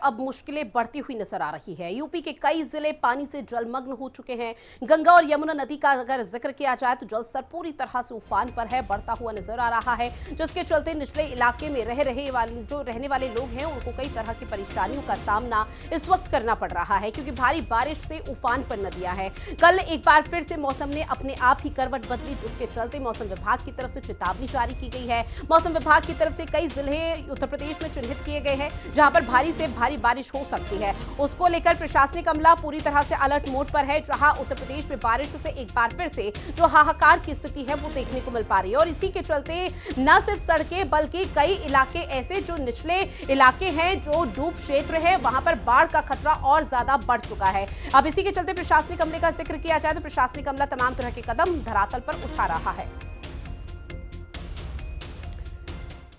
अब मुश्किलें बढ़ती हुई नजर आ रही है। यूपी के कई जिले पानी से जलमग्न हो चुके हैं। गंगा और यमुना नदी का अगर जिक्र किया जाए तो जलस्तर पूरी तरह से उफान पर है, बढ़ता हुआ नजर आ रहा है, जिसके चलते निचले इलाके में रहने वाले लोग हैं उनको कई तरह की परेशानियों का सामना इस वक्त करना पड़ रहा है, क्योंकि भारी बारिश से उफान पर नदियां हैं। कल एक बार फिर से मौसम ने अपने आप ही करवट बदली, जिसके चलते मौसम विभाग की तरफ से चेतावनी जारी की गई है। मौसम विभाग की तरफ से कई जिले उत्तर प्रदेश में चिन्हित किए गए हैं जहां पर भारी से भारी बारिश हो सकती है। उसको लेकर प्रशासनिक अमला पूरी तरह से अलर्ट मोड पर है, जहां उत्तर प्रदेश में बारिश से एक बार फिर से जो हाहाकार की स्थिति है वो देखने को मिल पा रही है। और इसी के चलते न सिर्फ सड़कें बल्कि कई इलाके ऐसे जो निचले इलाके हैं, जो डूब क्षेत्र है, वहां पर बाढ़ का खतरा और ज्यादा बढ़ चुका है। अब इसी के चलते प्रशासनिक अमले का जिक्र किया जाए तो प्रशासनिक अमला तमाम तरह के कदम धरातल पर उठा रहा है।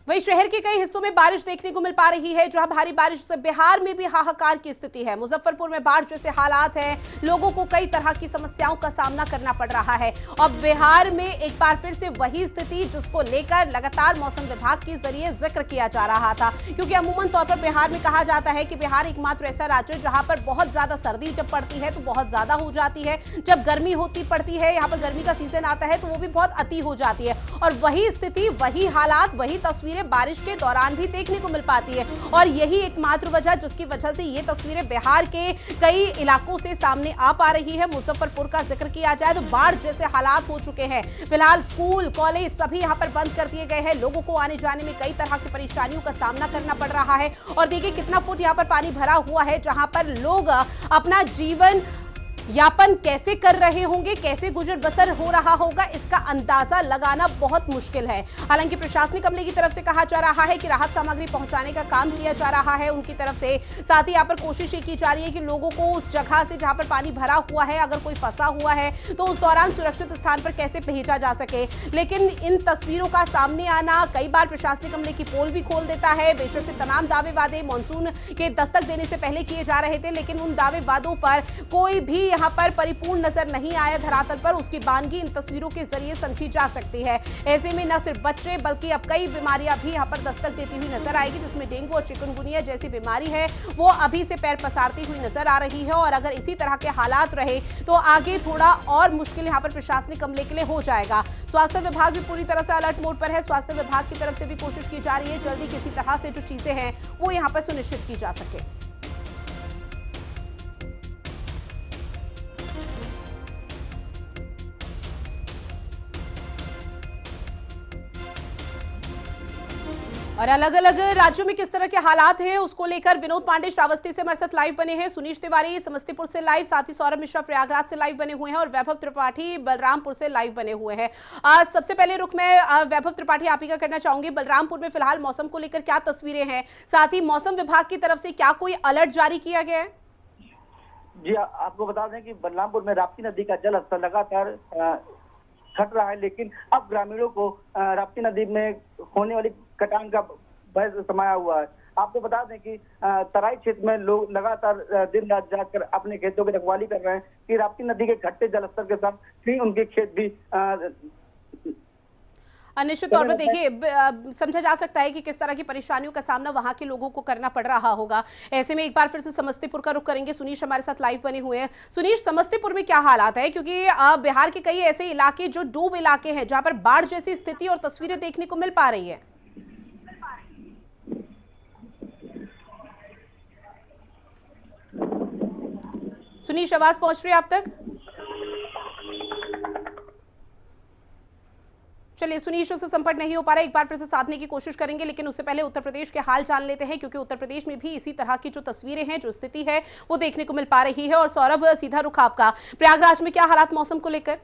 वहीं शहर के कई हिस्सों में बारिश देखने को मिल पा रही है, जहां भारी बारिश से बिहार में भी हाहाकार की स्थिति है। मुजफ्फरपुर में बाढ़ जैसे हालात हैं, लोगों को कई तरह की समस्याओं का सामना करना पड़ रहा है। और बिहार में एक बार फिर से वही स्थिति जिसको लेकर लगातार मौसम विभाग के जरिए जिक्र किया जा रहा था, क्योंकि अमूमन तौर पर बिहार में कहा जाता है कि बिहार एकमात्र ऐसा राज्य है जहां पर बहुत ज्यादा सर्दी जब पड़ती है तो बहुत ज्यादा हो जाती है, जब गर्मी पड़ती है, यहाँ पर गर्मी का सीजन आता है तो वो भी बहुत अति हो जाती है। और वही स्थिति, वही हालात, वही तस्वीरें बारिश के दौरान भी देखने को मिल पाती है। और यही एकमात्र वजह जिसकी वजह से ये तस्वीरें बिहार के कई इलाकों से सामने आ पा रही है। मुजफ्फरपुर का जिक्र किया जाए तो बाढ़ जैसे हालात हो चुके हैं। फिलहाल स्कूल कॉलेज सभी यहां पर बंद कर दिए गए हैं। लोगों को आने जाने में कई तरह की परेशानियों का सामना करना पड़ रहा है। और देखिए कितना फुट यहां पर पानी भरा हुआ है, जहां पर लोग अपना जीवन यापन कैसे कर रहे होंगे, कैसे गुजर बसर हो रहा होगा, इसका अंदाजा लगाना बहुत मुश्किल है। हालांकि प्रशासनिक अमले की तरफ से कहा जा रहा है कि राहत सामग्री पहुंचाने का काम किया जा रहा है उनकी तरफ से। साथ ही यहाँ पर कोशिश ये की जा रही है कि लोगों को उस जगह से जहां पर पानी भरा हुआ है, अगर कोई फंसा हुआ है तो उस दौरान सुरक्षित स्थान पर कैसे भेजा जा सके। लेकिन इन तस्वीरों का सामने आना कई बार प्रशासनिक अमले की पोल भी खोल देता है। बेशक से तमाम दावे वादे मानसून के दस्तक देने से पहले किए जा रहे थे, लेकिन उन दावे वादों पर कोई भी यहां पर परिपूर्ण नजर नहीं आया धरातल पर। उसकी बानगी इन तस्वीरों के जरिए समझी जा सकती है। ऐसे में न सिर्फ बच्चे बल्कि अब कई बीमारियां भी यहां पर दस्तक देती हुई नजर आएगी, जिसमें डेंगू और चिकनगुनिया जैसी बीमारी है वो अभी से पैर पसारती हुई नजर आ रही है। और अगर इसी तरह के हालात रहे तो आगे थोड़ा और मुश्किल यहां पर प्रशासनिक अमले के लिए हो जाएगा। स्वास्थ्य विभाग भी पूरी तरह से अलर्ट मोड पर है। स्वास्थ्य विभाग की तरफ से भी कोशिश की जा रही है जल्दी किसी तरह से जो चीजें हैं वो यहां पर सुनिश्चित की जा सके। और अलग अलग राज्यों में किस तरह के हालात हैं उसको लेकर विनोद पांडे श्रावस्ती से हमारे साथ लाइव बने हैं, सुनीश तिवारी समस्तीपुर से लाइव, साथ ही सौरभ मिश्रा प्रयागराज से लाइव बने हुए हैं और वैभव त्रिपाठी बलरामपुर से लाइव बने हुए हैं। सबसे पहले रुख मैं वैभव त्रिपाठी आप ही का करना चाहूंगी। बलरामपुर में फिलहाल मौसम को लेकर क्या तस्वीरें हैं, साथ ही मौसम विभाग की तरफ से क्या कोई अलर्ट जारी किया गया है? जी आपको बता दें कि बलरामपुर में राप्ती नदी का जल स्तर लगातार घट रहा है, लेकिन अब ग्रामीणों को राप्ती नदी में होने वाली कटान का भय समाया हुआ है। आपको बता दें कि तराई क्षेत्र में लोग लगातार दिन रात जाकर अपने खेतों की रखवाली कर रहे हैं कि राप्ती नदी के घटते जलस्तर के साथ ही उनके खेत भी निश्चित तौर पर देखिए समझा जा सकता है कि किस तरह की परेशानियों का सामना वहां के लोगों को करना पड़ रहा होगा। ऐसे में एक बार फिर से समस्तीपुर का रुख करेंगे। सुनीश हमारे साथ लाइव बने हुए हैं। सुनीश, समस्तीपुर में क्या हालात है, क्योंकि बिहार के कई ऐसे इलाके जो डूब इलाके हैं जहां पर बाढ़ जैसी स्थिति और तस्वीरें देखने को मिल पा रही है? सुनीश, आवाज पहुंच रही है आप तक? चलिए, सुनीश से संपर्क नहीं हो पा रहा है, एक बार फिर से साधने की कोशिश करेंगे, लेकिन उससे पहले उत्तर प्रदेश के हाल जान लेते हैं, क्योंकि उत्तर प्रदेश में भी इसी तरह की जो तस्वीरें हैं, जो स्थिति है वो देखने को मिल पा रही है। और सौरभ, सीधा रुख आपका, प्रयागराज में क्या हालात मौसम को लेकर?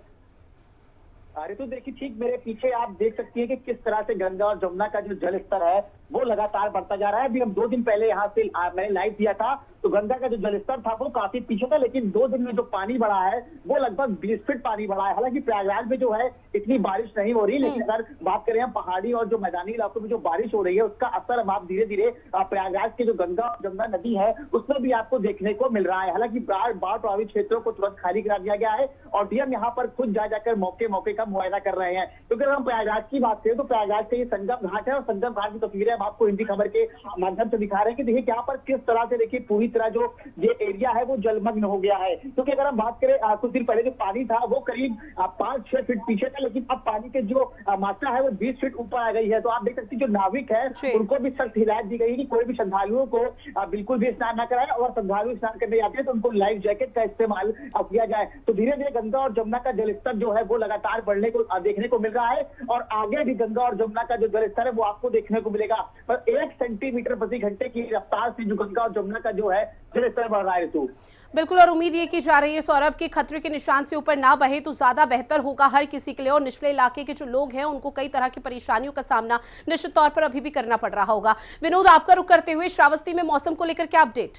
तो देखिए ठीक मेरे पीछे आप देख सकती हैं कि किस तरह से गंगा और जमुना का जो जल स्तर है वो लगातार बढ़ता जा रहा है। अभी हम 2 दिन पहले यहाँ से मैंने लाइव दिया था तो गंगा का जो जलस्तर था वो काफी पीछे था, लेकिन 2 दिन में जो पानी बढ़ा है वो लगभग 20 फीट पानी बढ़ा है। हालांकि प्रयागराज में जो है इतनी बारिश नहीं हो रही, लेकिन अगर बात करें हम पहाड़ी और जो मैदानी इलाकों में जो बारिश हो रही है उसका असर अब आप धीरे धीरे प्रयागराज के जो गंगा और जमुना नदी है उसमें भी आपको देखने को मिल रहा है। हालांकि बाढ़ प्रभावित क्षेत्रों को तुरंत खाली करा दिया गया है और डीएम यहाँ पर खुद जाकर मौके का मुआयना कर रहे हैं। क्योंकि अगर हम प्रयागराज की बात करें तो प्रयागराज का ये संगम घाट है और संगम घाट की तस्वीरें हम आपको हिंदी खबर के माध्यम से दिखा रहे हैं कि देखिए यहाँ पर किस तरह से देखिए पूरी तरह जो ये एरिया है वो जलमग्न हो गया है। क्योंकि अगर हम बात करें कुछ दिन पहले जो पानी था वो करीब 5-6 फीट पीछे था, लेकिन अब पानी के जो मात्रा है वो 20 फीट ऊपर आ गई है। तो आप देख सकते हैं जो नाविक है उनको भी सख्त हिदायत दी गई है कि कोई भी श्रद्धालुओं को बिल्कुल भी स्नान न कराए, और श्रद्धालु स्नान करने जाते हैं तो उनको लाइफ जैकेट का इस्तेमाल किया जाए। तो धीरे धीरे गंगा और जमुना का जलस्तर जो है वो लगातार बढ़ने को देखने को मिल रहा है, और आगे भी गंगा और जमुना का जो जलस्तर है वो आपको देखने को मिलेगा। पर 1 सेंटीमीटर प्रति घंटे की रफ्तार से जो गंगा और जमुना का जो है जलस्तर बढ़ रहा है। तो बिल्कुल, और उम्मीद ये की जा रही है सौरभ कि खतरे के निशान से ऊपर ना बहे तो ज्यादा बेहतर होगा हर किसी के लिए, और निचले इलाके के जो लोग हैं उनको कई तरह की परेशानियों का सामना निश्चित तौर पर अभी भी करना पड़ रहा होगा। विनोद, आपका रुख करते हुए श्रावस्ती में मौसम को लेकर क्या अपडेट?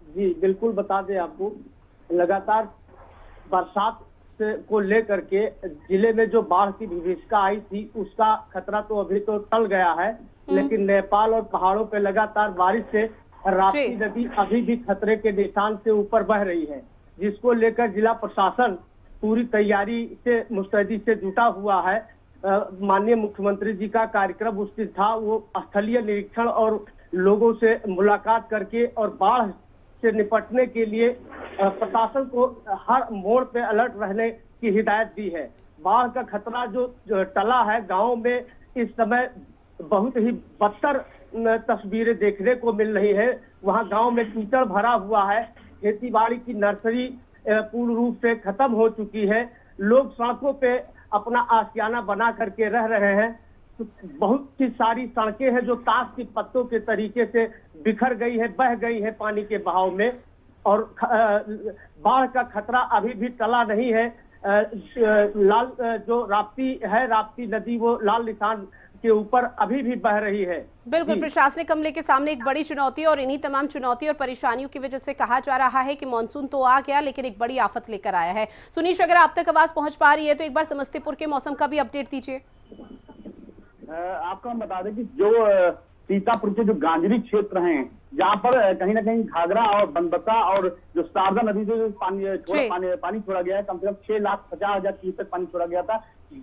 जी बिल्कुल, बता दें आपको, लगातार बरसात को लेकर के जिले में जो बाढ़ की विभीषिका आई थी उसका खतरा तो अभी तो टल गया है, लेकिन नेपाल और पहाड़ों पे लगातार बारिश से राप्ती नदी अभी भी खतरे के निशान से ऊपर बह रही है, जिसको लेकर जिला प्रशासन पूरी तैयारी से मुस्तैदी से जुटा हुआ है। माननीय मुख्यमंत्री जी का कार्यक्रम उस दिन था, वो स्थलीय निरीक्षण और लोगों से मुलाकात करके और बाढ़ से निपटने के लिए प्रशासन को हर मोड़ पे अलर्ट रहने की हिदायत दी है। बाढ़ का खतरा जो टला है, गांव में इस समय बहुत ही बदतर तस्वीरें देखने को मिल रही है। वहां गांव में कीचड़ भरा हुआ है, खेती बाड़ी की नर्सरी पूर्ण रूप से खत्म हो चुकी है, लोग सड़कों पे अपना आशियाना बना करके रह रहे हैं। बहुत सी सारी सड़कें हैं जो ताश के पत्तों के तरीके से बिखर गई है, बह गई है पानी के बहाव में, और बाढ़ का खतरा अभी भी टला नहीं है। लाल जो राप्ती है, राप्ती नदी वो लाल निशान के ऊपर अभी भी बह रही है। बिल्कुल, प्रशासनिक अमले के सामने एक बड़ी चुनौती, और इन्हीं तमाम चुनौती और परेशानियों की वजह से कहा जा रहा है कि मानसून तो आ गया लेकिन एक बड़ी आफत लेकर आया है। सुनीश, अगर आप तक आवाज पहुंच पा रही है तो एक बार समस्तीपुर के मौसम का भी अपडेट दीजिए। आपको हम बता दें कि जो सीतापुर के जो गांजरी क्षेत्र हैं, जहाँ पर कहीं ना कहीं घाघरा और बनबसा और जो शारदा नदी से जो पानी छोड़ा गया है, कम से कम 6,50,000 क्यूसेक पानी छोड़ा गया था,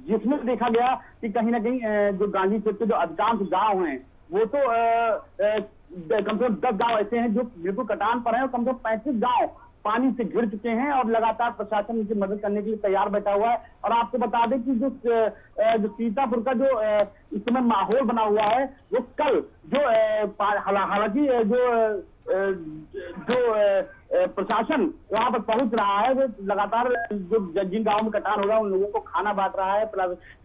जिसमें देखा गया कि कहीं ना कहीं जो गांजरी क्षेत्र के जो अधिकांश गांव हैं वो तो कम से कम 10 गांव ऐसे हैं जो बिल्कुल कटान पर हैं, और कम से कम 35 गांव पानी से घिर चुके हैं, और लगातार प्रशासन उनकी मदद करने के लिए तैयार बैठा हुआ है। और आपको बता दें कि जो सीतापुर का जो इस समय माहौल बना हुआ है, वो कल जो हालांकि जो प्रशासन वहां पर पहुंच रहा है, वो लगातार जो जिन गांवों में कटान होगा उन लोगों को खाना बांट रहा है,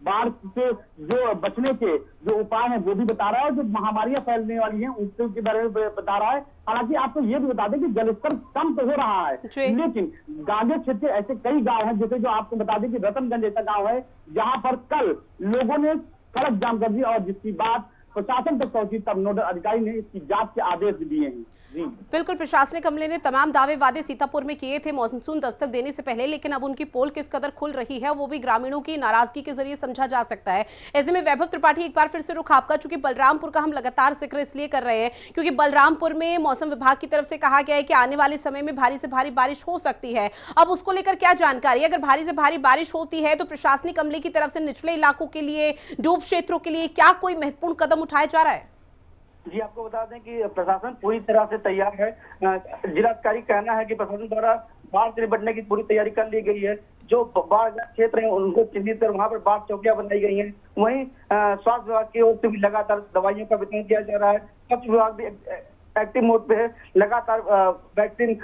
बाढ़ से जो बचने के जो उपाय हैं वो भी बता रहा है, जो महामारियां फैलने वाली हैं उनके बारे में बता रहा है। हालांकि आपको ये भी बता दें कि जलस्तर कम तो हो रहा है, लेकिन गांजे क्षेत्र ऐसे कई गांव हैं, जैसे जो आपको बता दें कि रतनगंज ऐसा गाँव है जहाँ पर कल लोगों ने सड़क जाम कर दी, और जिसकी बात प्रशासन तक पहुंची तब नोडल अधिकारी ने इसकी जांच के आदेश दिए हैं। जी बिल्कुल, प्रशासनिक अमले ने तमाम दावे वादे सीतापुर में किए थे मानसून दस्तक देने से पहले, लेकिन अब उनकी पोल किस कदर खुल रही है वो भी ग्रामीणों की नाराजगी के जरिए समझा जा सकता है। ऐसे में वैभव त्रिपाठी, एक बार फिर से रुख आपका, चूंकि बलरामपुर का हम लगातार जिक्र इसलिए कर रहे हैं क्योंकि बलरामपुर में मौसम विभाग की तरफ से कहा गया है कि आने वाले समय में भारी से भारी बारिश हो सकती है। अब उसको लेकर क्या जानकारी? अगर भारी से भारी बारिश होती है तो प्रशासनिक अमले की तरफ से निचले इलाकों के लिए, डूब क्षेत्रों के लिए क्या कोई महत्वपूर्ण कदम उठाया जा रहा है? जी, आपको बता दें कि प्रशासन पूरी तरह से तैयार है। जिलाधिकारी कहना है कि प्रशासन द्वारा बाढ़ से निपटने की पूरी तैयारी कर ली गई है। जो बाढ़ क्षेत्र है उनको चिन्हित कर वहां पर बाढ़ चौकियां बनाई गई हैं। वहीं स्वास्थ्य विभाग की ओर से भी लगातार दवाइयों का वितरण किया जा रहा है। स्वच्छ विभाग भी एक्टिव मोड पे है, लगातार वैक्सीन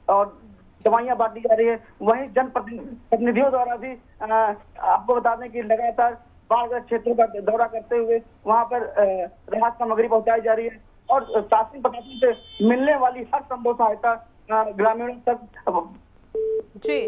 और दवाइयां बांटी जा रही है। वहीं जनप्रतिनिधियों द्वारा भी आपको बता दें कि लगातार बाढ़ग्रस्त क्षेत्रों का दौरा करते हुए वहां पर राहत सामग्री पहुंचाई जा रही है, और शासन प्रशासन से मिलने वाली हर संभव सहायता ग्रामीणों तक। जी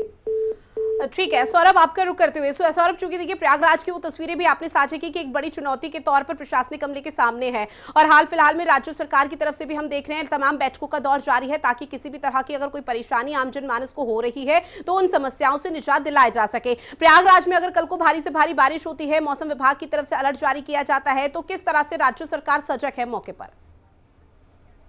ठीक है सौरभ, आपका रुख करते हुए सौरभ, चूंकि देखिए प्रयागराज की वो तस्वीरें भी आपने साझा की कि एक बड़ी चुनौती के तौर पर प्रशासनिक अमले के सामने है, और हाल फिलहाल में राज्य सरकार की तरफ से भी हम देख रहे हैं तमाम बैठकों का दौर जारी है ताकि किसी भी तरह की अगर कोई परेशानी आम जनमानस को हो रही है तो उन समस्याओं से निजात दिलाया जा सके। प्रयागराज में अगर कल को भारी से भारी बारिश होती है, मौसम विभाग की तरफ से अलर्ट जारी किया जाता है, तो किस तरह से राज्य सरकार सजग है मौके पर?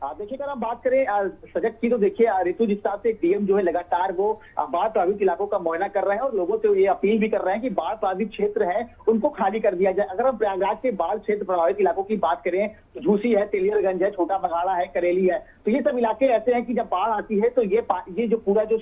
देखिए अगर हम बात करें सजग की तो देखिए ऋतु जिस हिसाब से डीएम जो है लगातार वो बाढ़ प्रभावित इलाकों का मुआयना कर रहे हैं और लोगों से ये अपील भी कर रहे हैं कि बाढ़ प्रभावित क्षेत्र है उनको खाली कर दिया जाए। अगर हम प्रयागराज के बाढ़ क्षेत्र प्रभावित इलाकों की बात करें तो झूसी है, तेलियरगंज है, छोटा बघाड़ा है, करेली है, तो ये सब इलाके ऐसे हैं कि जब बाढ़ आती है तो ये जो पूरा जो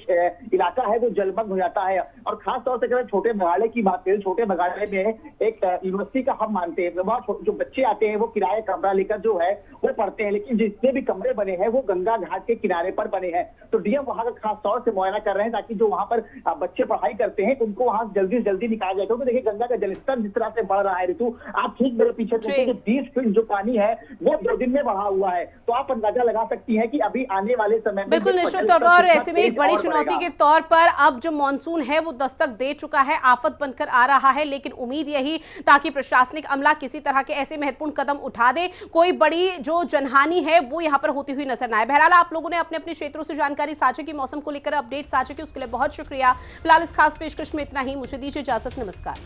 इलाका है वो जलमग्न हो जाता है। और खास तौर से अगर छोटे बघाड़े की बात करें, छोटे बघाड़े में एक यूनिवर्सिटी का हम मानते हैं, वहाँ जो बच्चे आते हैं वो किराए कमरा लेकर जो है वो पढ़ते हैं, लेकिन जितने भी कमरे बने हैं वो गंगा घाट के किनारे पर बने हैं। तो डीएम वहां का खास तौर से मुआयना कर रहे हैं ताकि जो वहां पर बच्चे पढ़ाई करते हैं उनको वहां जल्दी से जल्दी निकाला जाए। क्योंकि देखिए गंगा का जलस्तर जिस तरह से बढ़ रहा है ऋतु, आप ठीक मेरे पीछे देखिए 20 फीट जो पानी है वो 2 दिन में बढ़ा हुआ है, तो आप अंदाजा लगा सकती हैं कि अभी आने वाले समय में बिल्कुल निश्चित तौर पर, और ऐसे में एक बड़ी चुनौती के तौर पर अब जो मानसून है वो दस्तक दे चुका है, आफत बनकर आ रहा है, लेकिन उम्मीद यही ताकि प्रशासनिक अमला किसी तरह के ऐसे महत्वपूर्ण कदम उठा दे, कोई बड़ी जो जनहानि है वो यहाँ पर होती हुई नजर ना आए। बहरहाल आप लोगों ने अपने अपने क्षेत्रों से जानकारी साझा की, मौसम को लेकर अपडेट साझा की, उसके लिए बहुत शुक्रिया। फिलहाल इस खास पेशकश में इतना ही, मुझे दीजिए इजाजत, नमस्कार।